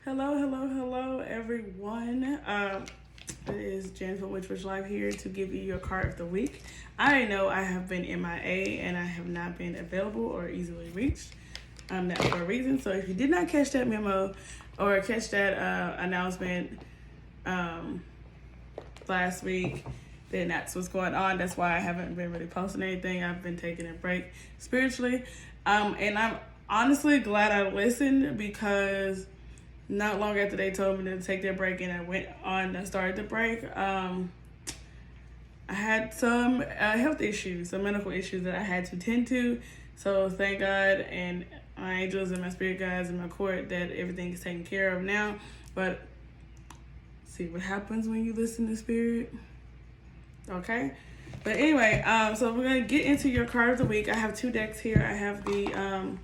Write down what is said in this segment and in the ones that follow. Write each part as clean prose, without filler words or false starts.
Hello, everyone. It is Jen from WhichWitchLife here to give you your card of the week. I know I have been MIA and I have not been available or easily reached. That's for a reason. So if you did not catch that memo or catch that announcement last week, then that's what's going on. That's why I haven't been really posting anything. I've been taking a break spiritually. And I'm honestly glad I listened because not long after they told me to take their break and I went on and started the break, I had some health issues, some medical issues that I had to tend to. So thank God and my angels and my spirit guides and my court that everything is taken care of now. But see what happens when you listen to spirit. Okay? But anyway, so we're going to get into your card of the week. I have two decks here. I have the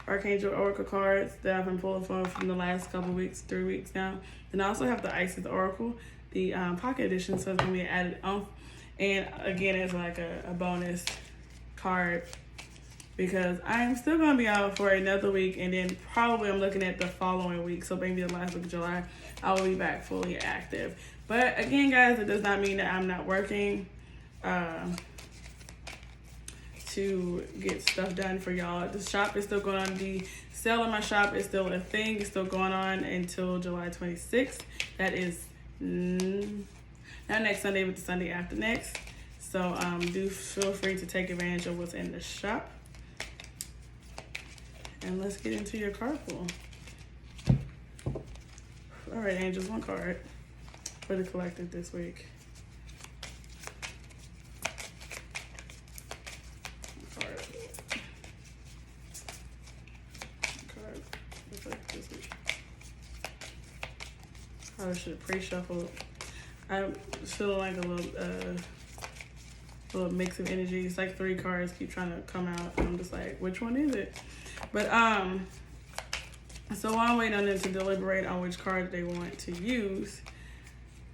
Archangel Oracle cards that I've been pulling from the last couple weeks, 3 weeks now. And I also have the Isis Oracle, the pocket edition, so it's going to be an added oomph. And again, it's like a bonus card because I'm still going to be out for another week, and then probably I'm looking at the following week, so maybe the last week of July, I will be back fully active. But again, guys, it does not mean that I'm not working to get stuff done for y'all. The shop is still going on. The sale in my shop is still a thing. It's still going on until July 26th. That is not next Sunday, but the Sunday after next. So do feel free to take advantage of what's in the shop. And let's get into your card pool. All right, angels, one card for the collective this week. I should have pre-shuffled. I'm feeling like a little mix of energy. It's like 3 cards keep trying to come out. I'm just like, which one is it? But so while I'm waiting on them to deliberate on which card they want to use,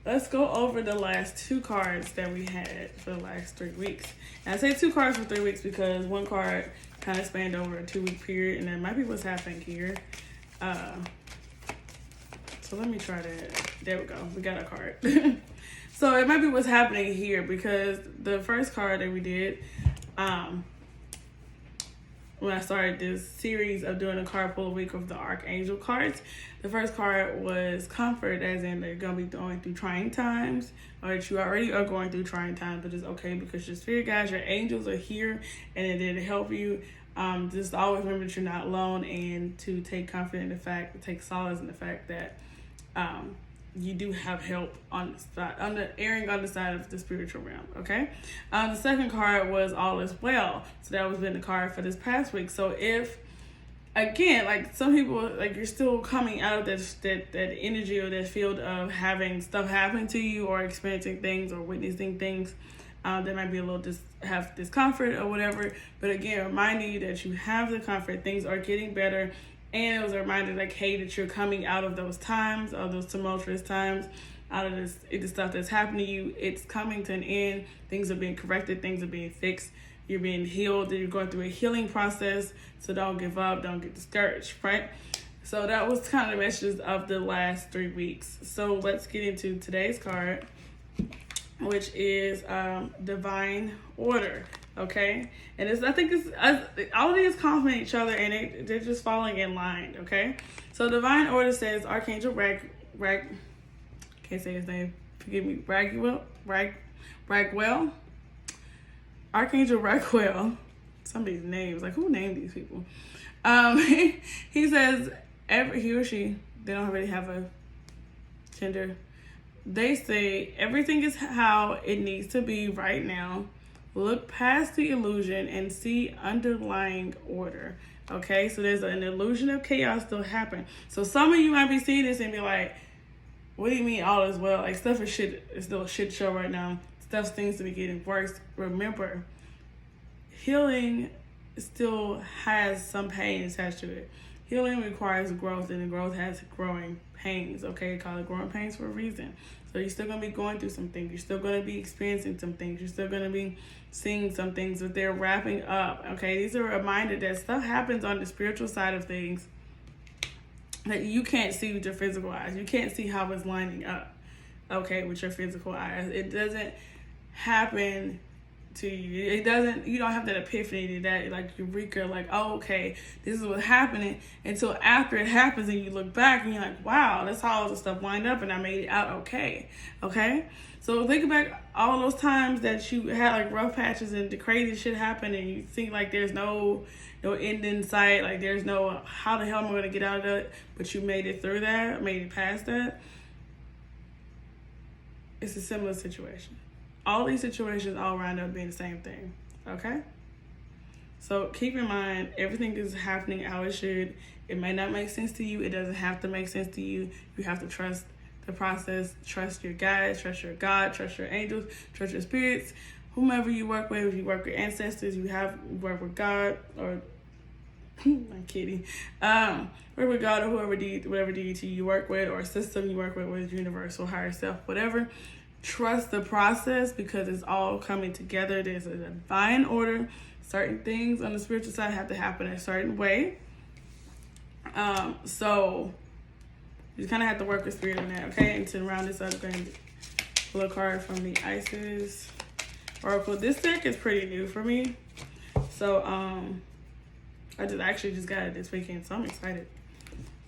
let's go over the last 2 cards that we had for the last 3 weeks. And I say 2 cards for 3 weeks because one card kind of spanned over a 2-week period, and that might be what's happening here. So let me try that. There we go. We got a card. So it might be what's happening here because the first card that we did, when I started this series of doing a card pull a week of the Archangel cards, the first card was comfort, as in they're going to be going through trying times, or that you already are going through trying times, but it's okay because your spirit guides, your angels are here and they're there to help you. Just always remember that you're not alone and to take comfort in the fact, take solace in the fact that you do have help on the side, erring on the side of the spiritual realm, okay? The second card was all is well. So that was been the card for this past week. So if, again, like some people, like you're still coming out of that energy or that field of having stuff happen to you or experiencing things or witnessing things that might be a little have discomfort or whatever. But again, reminding you that you have the comfort, things are getting better. And it was a reminder, like, hey, that you're coming out of those times, of those tumultuous times, out of the stuff that's happening to you. It's coming to an end. Things are being corrected. Things are being fixed. You're being healed. You're going through a healing process. So don't give up. Don't get discouraged, right? So that was kind of the messages of the last 3 weeks. So let's get into today's card, which is Divine Order. Okay, and I think all of these complement each other, and they're just falling in line. Okay, so Divine Order says Archangel can't say his name. Forgive me, Ragwell. Archangel Ragwell. Some of these names, like who named these people? He says he or she, they don't really have a gender. They say everything is how it needs to be right now. Look past the illusion and see underlying order. Okay, so there's an illusion of chaos still happening. So some of you might be seeing this and be like, what do you mean all is well? Like stuff is shit. It's still a shit show right now. Stuff seems to be getting worse. Remember, healing still has some pain attached to it. Healing requires growth, and the growth has growing pains. Okay, call it growing pains for a reason. So you're still going to be going through some things. You're still going to be experiencing some things. You're still going to be seeing some things, but they're wrapping up. Okay, these are a reminder that stuff happens on the spiritual side of things that you can't see with your physical eyes. You can't see how it's lining up, okay, with your physical eyes. It doesn't happen to you. It doesn't, you don't have that epiphany, that like eureka, like, oh, okay, this is what's happening, until after it happens and you look back and you're like, wow, that's how all the stuff lined up and I made it out okay. So think back all those times that you had like rough patches and the crazy shit happened and you think like there's no end in sight, like there's no, how the hell am I going to get out of it? But you made it through that, made it past that. It's a similar situation. All these situations all round up being the same thing, okay? So keep in mind, everything is happening how it should. It may not make sense to you. It doesn't have to make sense to you. You have to trust the process, trust your guides, trust your God, trust your angels, trust your spirits, whomever you work with. If you work with ancestors, you work with God, or I'm kidding. Work with God or whatever deity you work with, or system you work with universal, higher self, whatever. Trust the process because it's all coming together. There's a divine order. Certain things on the spiritual side have to happen a certain way. So you kind of have to work with spirit on that, okay? And to round this up, I'm going to pull a card from the Isis Oracle. This deck is pretty new for me. So I just got it this weekend, so I'm excited.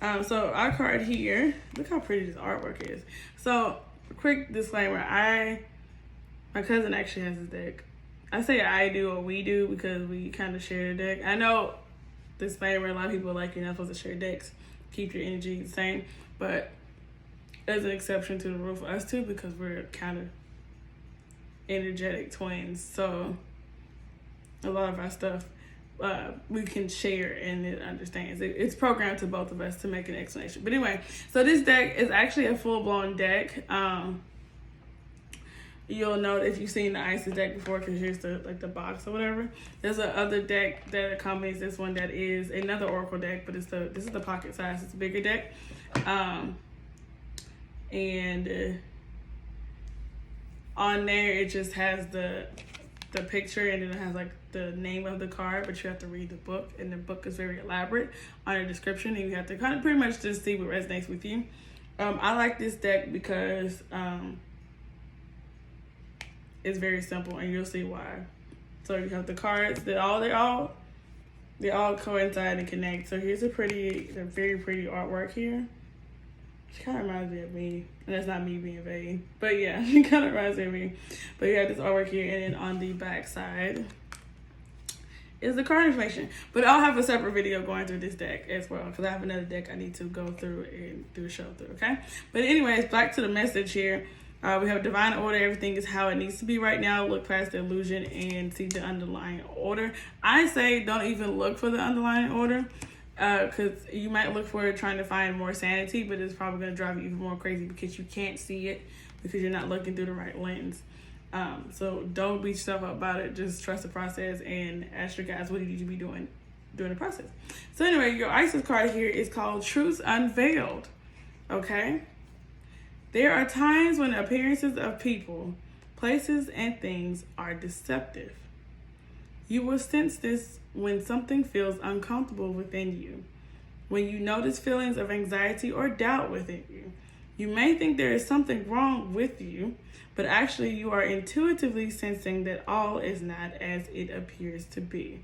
So our card here, look how pretty this artwork is. So quick disclaimer, my cousin actually has this deck. I say I do or we do because we kind of share the deck. I know, disclaimer, a lot of people are like, you're not supposed to share decks. Keep your energy the same. But there's an exception to the rule for us too, because we're kind of energetic twins. So a lot of our stuff we can share and it understands. It's programmed to both of us to make an explanation. But anyway, so this deck is actually a full-blown deck. You'll know if you've seen the Isis deck before, because here's the box or whatever. There's a other deck that accompanies this one that is another oracle deck, but this is the pocket size. It's a bigger deck. And on there it just has the picture, and then it has like the name of the card, but you have to read the book, and the book is very elaborate on the description, and you have to kind of pretty much just see what resonates with you. I like this deck because it's very simple, and you'll see why. So you have the cards that they all coincide and connect. So here's a very pretty artwork here. It kind of reminds me of me, and that's not me being vague, but yeah, it kind of reminds me of me. But you have this artwork here, and then on the back side is the card information. But I'll have a separate video going through this deck as well, because I have another deck I need to go through and do a show through, okay? But anyways, back to the message here. We have divine order. Everything is how it needs to be right now. Look past the illusion and see the underlying order. I say don't even look for the underlying order, because you might look for it trying to find more sanity, but it's probably going to drive you even more crazy because you can't see it, because you're not looking through the right lens. So don't beat yourself up about it. Just trust the process and ask your guys what you need to be doing during the process. So anyway, your Isis card here is called Truths Unveiled. Okay? There are times when appearances of people, places, and things are deceptive. You will sense this when something feels uncomfortable within you, when you notice feelings of anxiety or doubt within you. You may think there is something wrong with you, but actually you are intuitively sensing that all is not as it appears to be.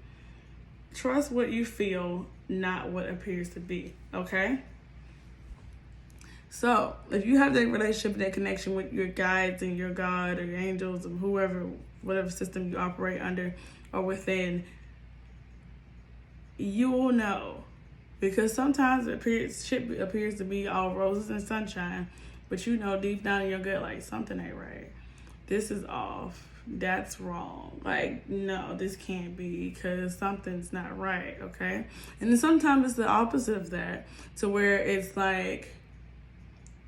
Trust what you feel, not what appears to be, okay? So, if you have that relationship, that connection with your guides and your God or your angels or whoever, whatever system you operate under or within, you will know. Because sometimes shit appears to be all roses and sunshine, but you know deep down in your gut, like, something ain't right. This is off. That's wrong. Like, no, this can't be, because something's not right, okay? And then sometimes it's the opposite of that, to where it's like,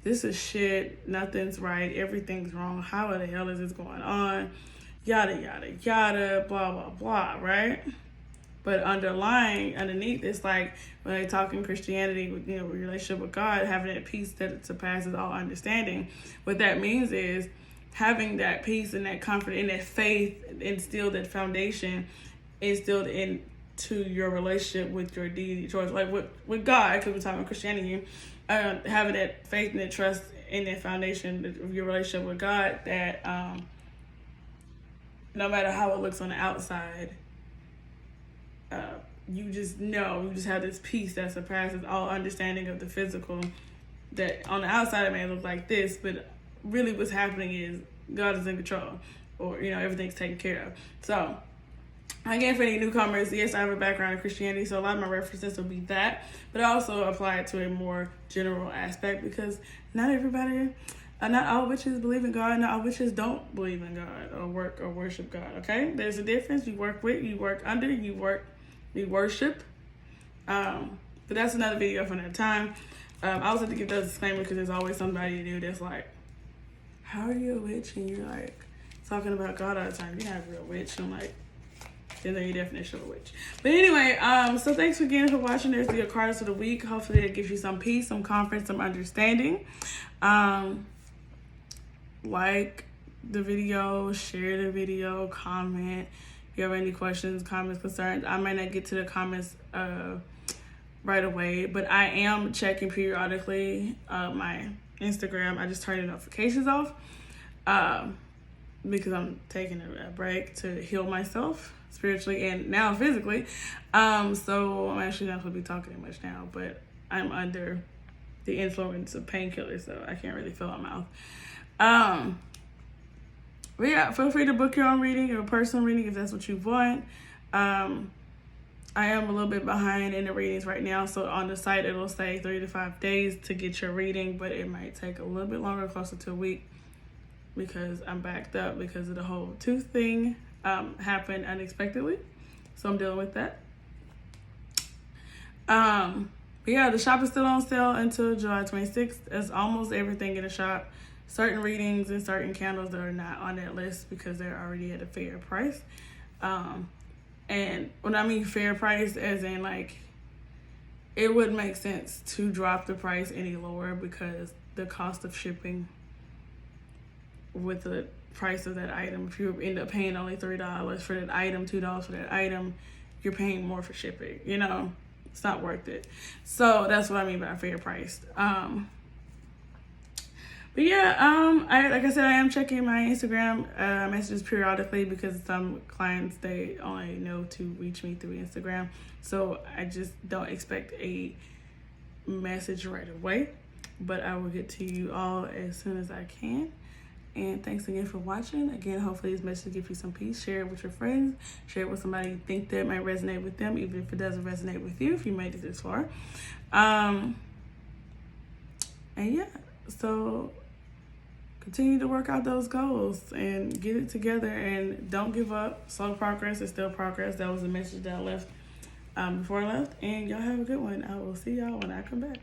this is shit, nothing's right, everything's wrong, how the hell is this going on, yada, yada, yada, blah, blah, blah, right? But underneath, it's like when they talk in Christianity, with relationship with God, having that peace that surpasses all understanding. What that means is having that peace and that comfort and that faith instilled, that foundation instilled into to your relationship with your deity choice, like with God, because we're talking about Christianity, having that faith and that trust in that foundation of your relationship with God, that no matter how it looks on the outside, you just know, you just have this peace that surpasses all understanding of the physical, that on the outside it may look like this, but really what's happening is God is in control, or, you know, everything's taken care of. So, again, for any newcomers, yes, I have a background in Christianity, so a lot of my references will be that, but I also apply it to a more general aspect, because not everybody, not all witches believe in God, not all witches don't believe in God or work or worship God, okay? There's a difference. You work with, you work under, you worship. But that's another video for another time. I also have to give those disclaimers because there's always somebody new that's like, how are you a witch? And you're like talking about God all the time. You're not a real witch. I'm like, then your definition of a witch. But anyway, so thanks again for watching. There's the cards of the week. Hopefully it gives you some peace, some comfort, some understanding. Like the video, share the video, comment. If you have any questions, comments, concerns, I might not get to the comments right away, but I am checking periodically my Instagram. I just turned the notifications off because I'm taking a break to heal myself spiritually and now physically. So I'm actually not supposed to be talking that much now, but I'm under the influence of painkillers, so I can't really feel my mouth. But yeah, feel free to book your own reading or personal reading if that's what you want. I am a little bit behind in the readings right now, so on the site it'll say 3 to 5 days to get your reading, but it might take a little bit longer, closer to a week, because I'm backed up because of the whole tooth thing happened unexpectedly, so I'm dealing with that. But yeah, the shop is still on sale until July 26th. There's almost everything in the shop. Certain readings and certain candles that are not on that list because they're already at a fair price. And when I mean fair price, as in like, it wouldn't make sense to drop the price any lower because the cost of shipping with the price of that item, if you end up paying only $3 for that item, $2 for that item, you're paying more for shipping, you know, it's not worth it. So that's what I mean by fair price. But yeah, like I said, I am checking my Instagram messages periodically because some clients, they only know to reach me through Instagram. So I just don't expect a message right away. But I will get to you all as soon as I can. And thanks again for watching. Again, hopefully this message will give you some peace. Share it with your friends. Share it with somebody you think that might resonate with them, even if it doesn't resonate with you, if you made it this far. And yeah, so continue to work out those goals and get it together and don't give up. Slow progress is still progress. That was the message that I left before I left. And y'all have a good one. I will see y'all when I come back.